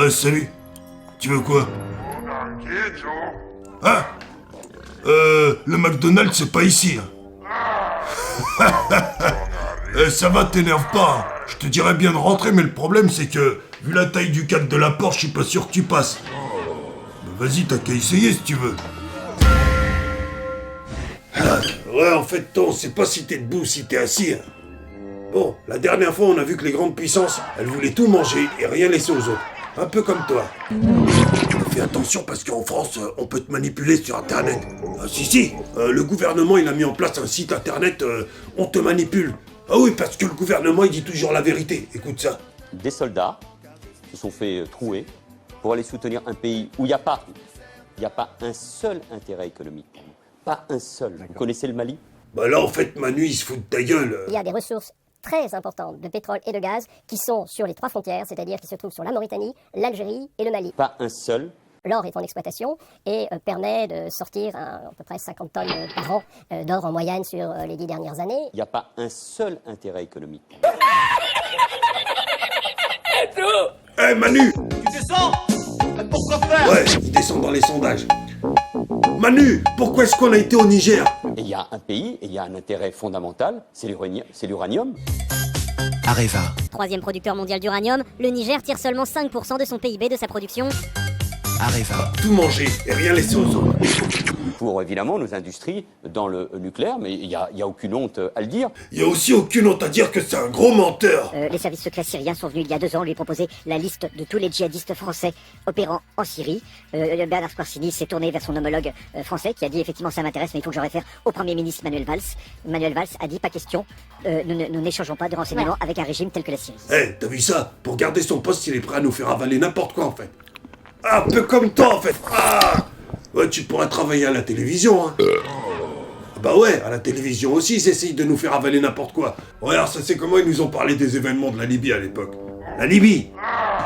Salut. Tu veux quoi? Hein? Le McDonald's, c'est pas ici. Ça va, t'énerve pas. Je te dirais bien de rentrer, mais le problème, c'est que, vu la taille du cadre de la porte, je suis pas sûr que tu passes. Vas-y, t'as qu'à essayer si tu veux. Ouais, en fait, on sait pas si t'es debout ou si t'es assis. Bon, la dernière fois, on a vu que les grandes puissances, elles voulaient tout manger et rien laisser aux autres. Un peu comme toi. Fais attention parce qu'en France, on peut te manipuler sur Internet. Si, le gouvernement, il a mis en place un site Internet, on te manipule. Ah oui, parce que le gouvernement, il dit toujours la vérité. Écoute ça. Des soldats se sont fait trouer pour aller soutenir un pays où il n'y a pas un seul intérêt économique. Pas un seul. Vous connaissez le Mali? Bah là, en fait, Manu, il se fout de ta gueule. Il y a des ressources très importantes de pétrole et de gaz qui sont sur les 3 frontières, c'est-à-dire qui se trouvent sur la Mauritanie, l'Algérie et le Mali. Pas un seul. L'or est en exploitation et permet de sortir à peu près 50 tonnes par an d'or en moyenne sur les 10 dernières années. Il n'y a pas un seul intérêt économique. Hé, Manu! Tu descends? Pourquoi faire? Ouais, il descend dans les sondages. Manu, pourquoi est-ce qu'on a été au Niger? Et il y a un pays, et il y a un intérêt fondamental, c'est l'uranium. Areva. 3e producteur mondial d'uranium, le Niger tire seulement 5% de son PIB de sa production. Areva. Tout manger et rien laisser aux autres. Pour évidemment nos industries dans le nucléaire, mais il n'y a aucune honte à le dire. Il y a aussi aucune honte à dire que c'est un gros menteur. Les services secrets syriens sont venus il y a 2 ans lui proposer la liste de tous les djihadistes français opérant en Syrie. Bernard Squarcini s'est tourné vers son homologue français qui a dit effectivement ça m'intéresse mais il faut que je réfère au Premier ministre Manuel Valls. Manuel Valls a dit pas question, nous n'échangeons pas de renseignements avec un régime tel que la Syrie. T'as vu ça? Pour garder son poste, il est prêt à nous faire avaler n'importe quoi en fait. Un peu comme toi en fait. Ouais, tu pourrais travailler à la télévision, hein. Bah ouais, à la télévision aussi, ils essayent de nous faire avaler n'importe quoi. Ouais, alors ça c'est comment ils nous ont parlé des événements de la Libye à l'époque. La Libye?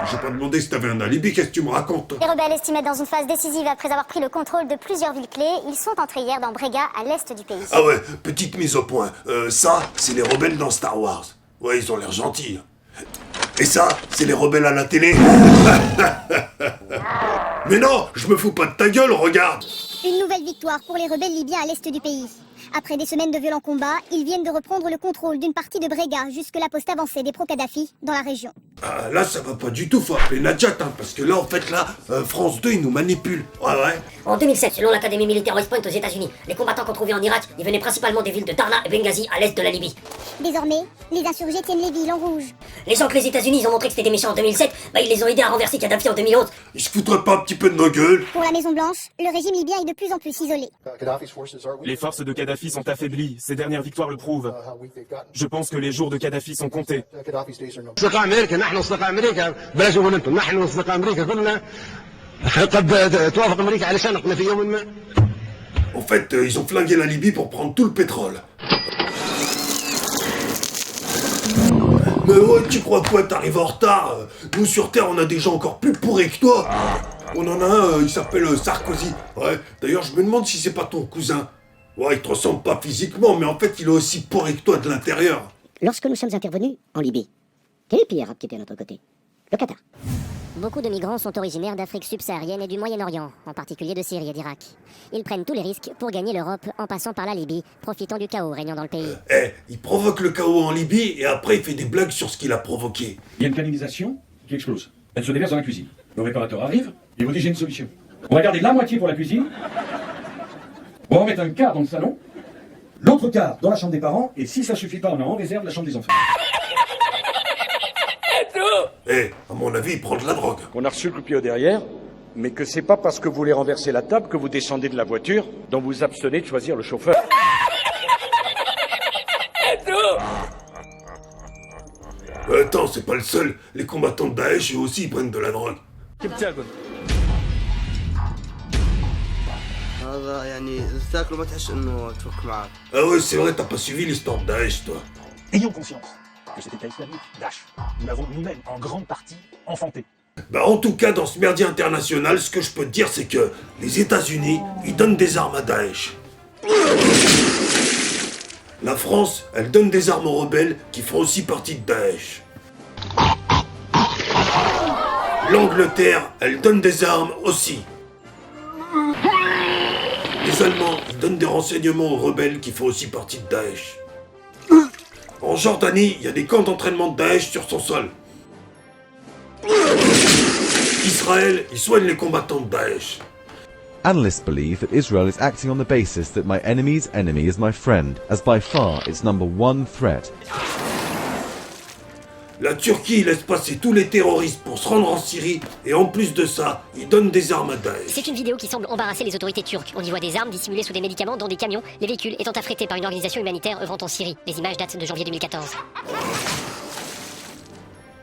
J'ai pas demandé si t'avais un alibi, qu'est-ce que tu me racontes? Les rebelles estimés dans une phase décisive après avoir pris le contrôle de plusieurs villes clés, ils sont entrés hier dans Brega, à l'est du pays. Ah ouais, petite mise au point. Ça, c'est les rebelles dans Star Wars. Ouais, ils ont l'air gentils. Et ça, c'est les rebelles à la télé. Mais non, je me fous pas de ta gueule, regarde. Une nouvelle victoire pour les rebelles libyens à l'est du pays. Après des semaines de violents combats, ils viennent de reprendre le contrôle d'une partie de Brega, jusque la poste avancée des pro-Kadhafi dans la région. Ah, là, ça va pas du tout, faut appeler Nadjat, hein, parce que là, en fait, là, France 2, ils nous manipulent. Ouais. En 2007, selon l'Académie militaire West Point aux États-Unis, les combattants qu'on trouvait en Irak, ils venaient principalement des villes de Tarna et Benghazi à l'est de la Libye. Désormais, les insurgés tiennent les villes en rouge. Les gens que les États-Unis ils ont montré que c'était des méchants en 2007, ils les ont aidés à renverser Kadhafi en 2011. Ils se foutraient pas un petit peu de nos gueules? Pour la Maison Blanche, le régime libyen est de plus en plus isolé. Les forces de Kadhafi sont affaiblies, ces dernières victoires le prouvent. Je pense que les jours de Kadhafi sont comptés. En fait, ils ont flingué la Libye pour prendre tout le pétrole. Mais ouais, tu crois quoi, t'arrives en retard? Nous, sur Terre, on a des gens encore plus pourris que toi. On en a un, il s'appelle Sarkozy. Ouais, d'ailleurs, je me demande si c'est pas ton cousin. Ouais, il te ressemble pas physiquement, mais en fait, il est aussi pourri que toi de l'intérieur. Lorsque nous sommes intervenus en Libye, quel est le pays arabe qui était à notre côté? Le Qatar. Beaucoup de migrants sont originaires d'Afrique subsaharienne et du Moyen-Orient, en particulier de Syrie et d'Irak. Ils prennent tous les risques pour gagner l'Europe en passant par la Libye, profitant du chaos régnant dans le pays. Il provoque le chaos en Libye et après il fait des blagues sur ce qu'il a provoqué. Il y a une canalisation qui explose. Elle se déverse dans la cuisine. Le réparateur arrive et vous dit j'ai une solution. On va garder la moitié pour la cuisine. On va en mettre un quart dans le salon, l'autre quart dans la chambre des parents, et si ça suffit pas, on en réserve la chambre des enfants. À mon avis, il prend de la drogue. On a reçu le coup de pied au derrière, mais que c'est pas parce que vous voulez renverser la table que vous descendez de la voiture, dont vous abstenez de choisir le chauffeur. Attends, c'est pas le seul. Les combattants de Daesh, eux aussi, ils prennent de la drogue. Ah ouais, c'est vrai, t'as pas suivi l'histoire de Daesh, toi. Ayons conscience que cet État islamique, Daesh, nous l'avons nous-mêmes en grande partie enfanté. Bah en tout cas, dans ce merdier international, ce que je peux te dire, c'est que les États-Unis, ils donnent des armes à Daesh. La France, elle donne des armes aux rebelles qui font aussi partie de Daesh. L'Angleterre, elle donne des armes aussi. Les Allemands, ils donnent des renseignements aux rebelles qui font aussi partie de Daesh. En Jordanie, il y a des camps d'entraînement de Daesh sur son sol. Israël, il soigne les combattants de Daesh. Analysts believe that Israel is acting on the basis that my enemy's enemy is my friend, as by far its number one threat. La Turquie laisse passer tous les terroristes pour se rendre en Syrie, et en plus de ça, ils donnent des armes à Daesh. C'est une vidéo qui semble embarrasser les autorités turques. On y voit des armes dissimulées sous des médicaments dans des camions, les véhicules étant affrétés par une organisation humanitaire œuvrant en Syrie. Les images datent de janvier 2014.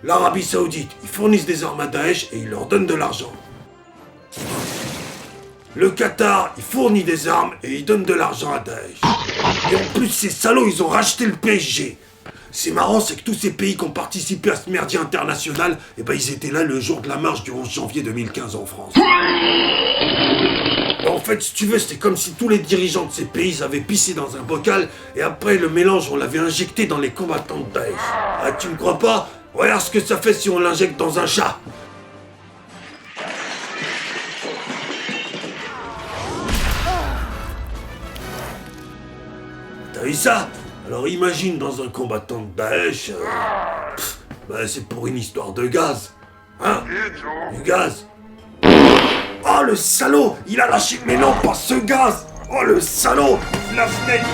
L'Arabie Saoudite, ils fournissent des armes à Daesh et ils leur donnent de l'argent. Le Qatar, il fournit des armes et il donne de l'argent à Daesh. Et en plus, ces salauds, ils ont racheté le PSG. C'est marrant, c'est que tous ces pays qui ont participé à ce merdier international, eh ben ils étaient là le jour de la marche du 11 janvier 2015 en France. En fait, si tu veux, c'est comme si tous les dirigeants de ces pays avaient pissé dans un bocal et après le mélange, on l'avait injecté dans les combattants de Daesh. Ah, tu me crois pas? Regarde ce que ça fait si on l'injecte dans un chat. T'as vu ça? Alors imagine dans un combattant de Daesh, c'est pour une histoire de gaz. Hein? Du gaz. Oh le salaud! Il a lâché, mais non, pas ce gaz! Oh le salaud! La fenêtre!